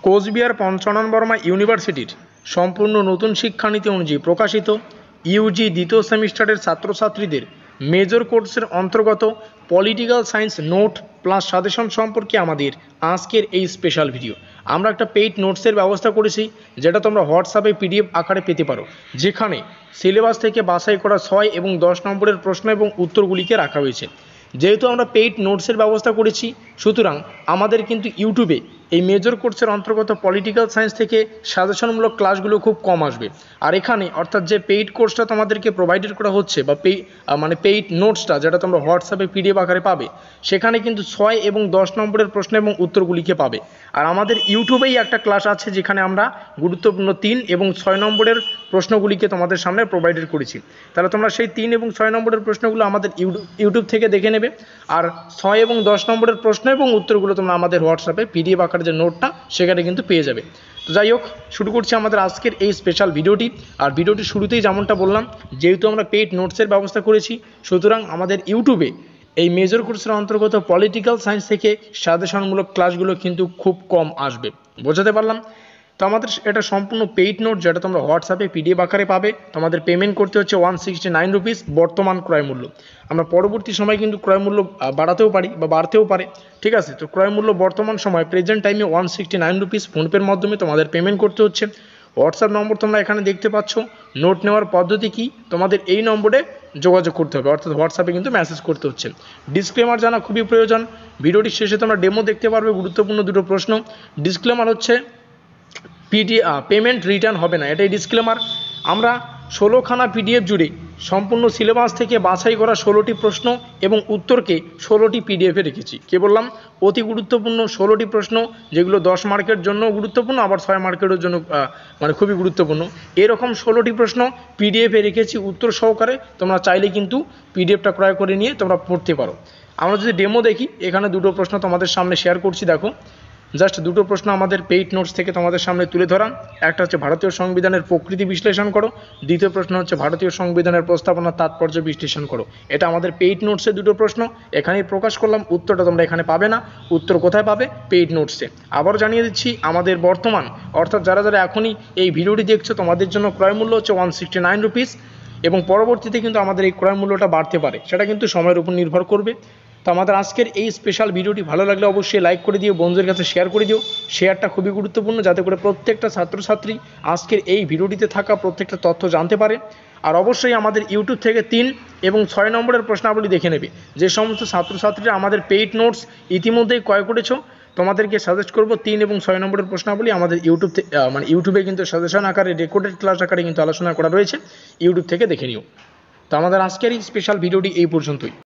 কোচবিহার পঞ্চানন বর্মা ইউনিভার্সিটির সম্পূর্ণ নতুন শিক্ষানীতি অনুযায়ী প্রকাশিত ইউজি দ্বিতীয় সেমিস্টারের ছাত্রছাত্রীদের মেজর কোর্সের অন্তর্গত political science note plus suggestion সম্পর্কে আমাদের আজকের এই স্পেশাল ভিডিও। আমরা একটা পেইড নোটসের ব্যবস্থা করেছি, যেটা তোমরা হোয়াটসঅ্যাপে পিডিএফ আকারে পেতে পারো, যেখানে সিলেবাস থেকে বাছাই করা 6 এবং 10 নম্বরের প্রশ্ন এবং উত্তরগুলিকে রাখা হয়েছে। যেহেতু আমরা পেইড নোটসের ব্যবস্থা করেছি, সুতরাং আমাদের কিন্তু ইউটিউবে এই মেজর কোর্সের অন্তর্গত পলিটিক্যাল সায়েন্স থেকে সাজেশনমূলক ক্লাসগুলো খুব কম আসবে। আর এখানে অর্থাৎ যে পেইড কোর্সটা তোমাদেরকে প্রোভাইডেড করা হচ্ছে বা পেইড নোটসটা যেটা তোমরা হোয়াটসঅ্যাপে পিডিএফ আকারে পাবে, সেখানে কিন্তু 6 এবং 10 নম্বরের প্রশ্ন এবং উত্তরগুলিকে পাবে। আর আমাদের ইউটিউবেই একটা ক্লাস আছে যেখানে আমরা গুরুত্বপূর্ণ 3 এবং 6 নম্বরের প্রশ্নগুলিকে তোমাদের সামনে প্রোভাইডেড করেছি। তাহলে তোমরা সেই 3 এবং 6 নম্বরের প্রশ্নগুলো আমাদের ইউটিউব থেকে দেখে নেবে, আর 6 এবং 10 নম্বরের প্রশ্ন এবং উত্তরগুলো তোমরা আমাদের হোয়াটসঅ্যাপে পিডিএফ আকারে যে নোটটা সেখানে কিন্তু পেয়ে যাবে। তো যাই হোক, শুরু করছি আমাদের আজকের এই স্পেশাল ভিডিওটি। আর ভিডিওটির শুরুতেই যেমনটা বললাম, যেহেতু আমরা পেইড নোটসের ব্যবস্থা করেছি, সুতরাং আমাদের ইউটিউবে এই মেজর কোর্সের অন্তর্গত পলিটিক্যাল সায়েন্স থেকে সাজেশনমূলক ক্লাসগুলো কিন্তু খুব কম আসবে। বোঝাতে পারলাম? তো আমাদের এটা সম্পূর্ণ পেইড নোট, যেটা তোমরা হোয়াটসঅ্যাপে পিডিএফ আকারে পাবে। তোমাদের পেমেন্ট করতে হচ্ছে 169 রুপিস বর্তমান ক্রয় মূল্য। আমরা পরবর্তী সময় কিন্তু ক্রয় মূল্য বাড়াতেও পারি বা বাড়তেও পারে, ঠিক আছে? তো ক্রয় মূল্য বর্তমান সময় প্রেজেন্ট টাইমে 169 রুপিস ফোনপের মাধ্যমে তোমাদের পেমেন্ট করতে হচ্ছে। হোয়াটসঅ্যাপ নম্বর তোমরা এখানে দেখতে পাচ্ছ। নোট নেওয়ার পদ্ধতি কি? তোমাদের এই নম্বরে যোগাযোগ করতে হবে, অর্থাৎ হোয়াটসঅ্যাপে কিন্তু মেসেজ করতে হচ্ছে। ডিসক্লেমার জানা খুবই প্রয়োজন। ভিডিওটির শেষে তোমরা ডেমো দেখতে পারবে, গুরুত্বপূর্ণ দুটো প্রশ্ন। ডিসক্লেমার হচ্ছে পেমেন্ট রিটার্ন হবে না, এটাই ডিসক্লেমার। আমরা 16খানা পিডিএফ জুড়ে সম্পূর্ণ সিলেবাস থেকে বাছাই করা 16টি প্রশ্ন এবং উত্তরকে 16টি পিডিএফে রেখেছি। কে বললাম? অতি গুরুত্বপূর্ণ 16টি প্রশ্ন, যেগুলো 10 মার্কের জন্য গুরুত্বপূর্ণ, আবার 6 মার্কের জন্য খুবই গুরুত্বপূর্ণ। এরকম 16টি প্রশ্ন পিডিএফে রেখেছি উত্তর সহকারে। তোমরা চাইলে কিন্তু পিডিএফটা ক্রয় করে নিয়ে তোমরা পড়তে পারো। আমরা যদি ডেমো দেখি, এখানে দুটো প্রশ্ন তোমাদের সামনে শেয়ার করছি। দেখো, জাস্ট দুটো প্রশ্ন আমাদের পেইড নোটস থেকে তোমাদের সামনে তুলে ধরা। একটা হচ্ছে ভারতীয় সংবিধানের প্রকৃতি বিশ্লেষণ করো, দ্বিতীয় প্রশ্ন হচ্ছে ভারতীয় সংবিধানের প্রস্তাবনার তাৎপর্য বিশ্লেষণ করো। এটা আমাদের পেইড নোটসে দুটো প্রশ্ন, এখানেই প্রকাশ করলাম। উত্তরটা তোমরা এখানে পাবে না। উত্তর কোথায় পাবে? পেইড নোটসে। আবার জানিয়ে দিচ্ছি, আমাদের বর্তমান অর্থাৎ যারা যারা এখনই এই ভিডিওটি দেখছো, তোমাদের জন্য ক্রয় মূল্য হচ্ছে 169 রুপিস, এবং পরবর্তীতে কিন্তু আমাদের এই ক্রয় মূল্যটা বাড়তে পারে, সেটা কিন্তু সময়ের উপর নির্ভর করবে। তো আমাদের আজকের এই স্পেশাল ভিডিওটি ভালো লাগলে অবশ্যই লাইক করে দিও, বন্ধুদের কাছে শেয়ার করে দিও। শেয়ারটা খুবই গুরুত্বপূর্ণ, যাতে করে প্রত্যেকটা ছাত্রছাত্রী আজকের এই ভিডিওটিতে থাকা প্রত্যেকটা তথ্য জানতে পারে। আর অবশ্যই আমাদের ইউটিউব থেকে 3 এবং 6 নম্বরের প্রশ্নাবলী দেখে নেবে। যে সমস্ত ছাত্রছাত্রীরা আমাদের পেইড নোটস ইতিমধ্যেই ক্রয় করেছো, তোমাদেরকে সাজেস্ট করব 3 এবং 6 নম্বরের প্রশ্নাবলী আমাদের ইউটিউবে কিন্তু সাজেশন আকারে, রেকর্ডেড ক্লাস আকারে কিন্তু আলোচনা করা রয়েছে, ইউটিউব থেকে দেখে নিও। তো আমাদের আজকের এই স্পেশাল ভিডিওটি এই পর্যন্তই।